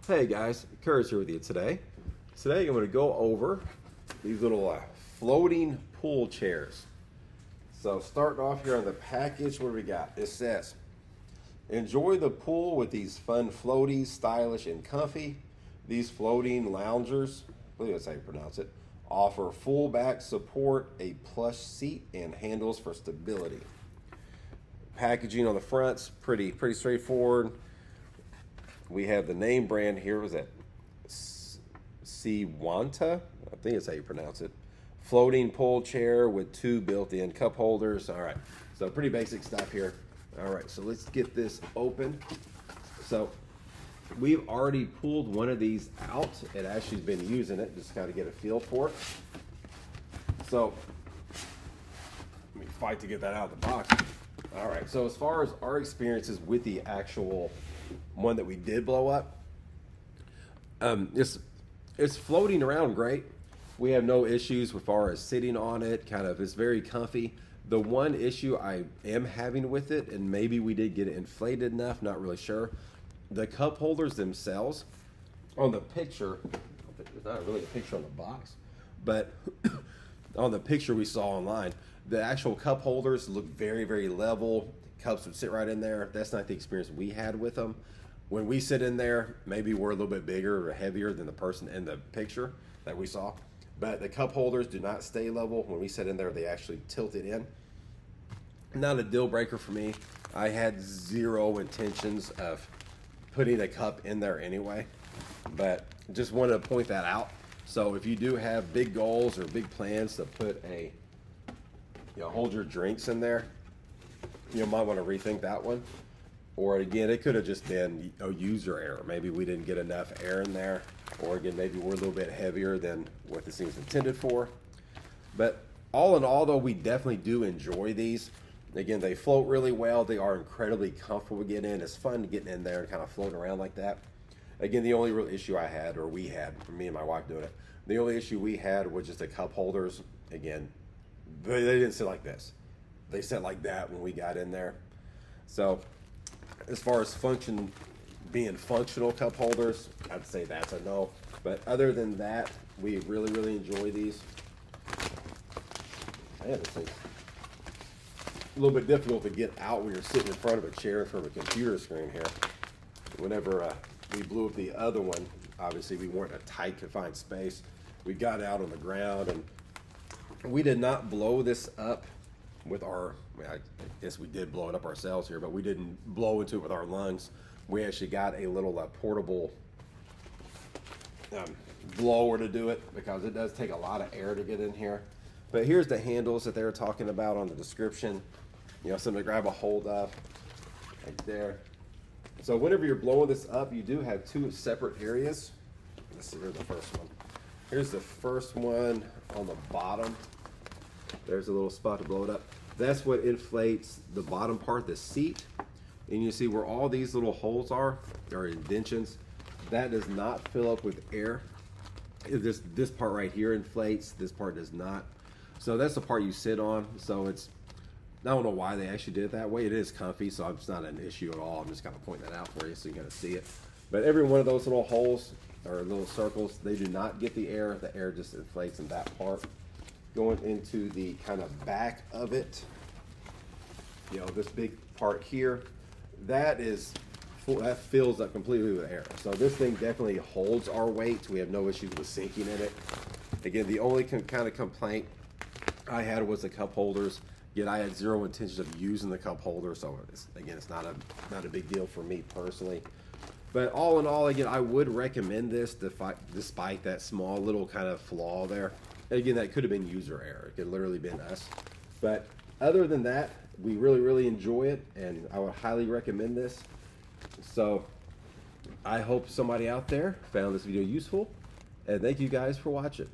Hey guys, Curtis here with you today. Today I'm going to go over these little floating pool chairs. So starting off here on the package, what do we got? It says, enjoy the pool with these fun floaties, stylish and comfy. These floating loungers, I believe that's how you pronounce it, offer full back support, a plush seat, and handles for stability. Packaging on the front's pretty straightforward. We have the name brand here. Was that Siwanta? I think that's how you pronounce it. Floating pull chair with 2 built-in cup holders. All right, so pretty basic stuff here. All right, so let's get this open. So we've already pulled one of these out. It actually's been using it, just kind of get a feel for it. So let me fight to get that out of the box. All right, so as far as our experiences with the actual one that we did blow up, it's floating around great. We have no issues as far as sitting on it. Kind of, it's very comfy. The one issue I am having with it, and maybe we did get it inflated enough, not really sure. The cup holders themselves, on the picture, there's not really a picture on the box, but on the picture we saw online, the actual cup holders look very level. Cups would sit right in there. That's not the experience we had with them. When we sit in there, maybe we're a little bit bigger or heavier than the person in the picture that we saw. But the cup holders do not stay level. When we sit in there, they actually tilt it in. Not a deal breaker for me. I had zero intentions of putting a cup in there anyway, but just wanted to point that out. So if you do have big goals or big plans to put a, hold your drinks in there, you might want to rethink that one. Or again, it could have just been a user error. Maybe we didn't get enough air in there, or again, maybe we're a little bit heavier than what this thing is intended for. But all in all, though, we definitely do enjoy these. Again, they float really well. They are incredibly comfortable to get in. It's fun to get in there and kind of float around like that. Again, the only real issue I had, or we had, for me and my wife doing it, the only issue we had was just the cup holders. Again, they didn't sit like this. They sat like that when we got in there. So as far as being functional cup holders, I'd say that's a no. But other than that, we really enjoy these. Man, this thing's a little bit difficult to get out when you're sitting in front of a chair in front of a computer screen here. Whenever we blew up the other one, obviously we weren't in a tight confined space. We got out on the ground, and we did not blow this up with our, I guess we did blow it up ourselves here, but we didn't blow into it with our lungs. We actually got a little portable blower to do it, because it does take a lot of air to get in here. But here's the handles that they were talking about on the description. Something to grab a hold of right there. So whenever you're blowing this up, you do have 2 separate areas. Let's see, here's the first one. Here's the first one on the bottom. There's a little spot to blow it up. That's what inflates the bottom part, the seat. And you see where all these little holes are indentions. That does not fill up with air. This part right here inflates, this part does not. So that's the part you sit on. So I don't know why they actually did it that way. It is comfy, so it's not an issue at all. I'm just kind of pointing that out for you so you can see it. But every one of those little holes or little circles, they do not get the air. The air just inflates in that part. Going into the kind of back of it, this big part here, that fills up completely with air. So this thing definitely holds our weight. We have no issues with sinking in it. Again, the only kind of complaint I had was the cup holders. Yet I had zero intentions of using the cup holder, so it's not a big deal for me personally. But all in all, again, I would recommend this despite that small little kind of flaw there. And again, that could have been user error. It could literally been us. But other than that, we really enjoy it, and I would highly recommend this. So I hope somebody out there found this video useful, and thank you guys for watching.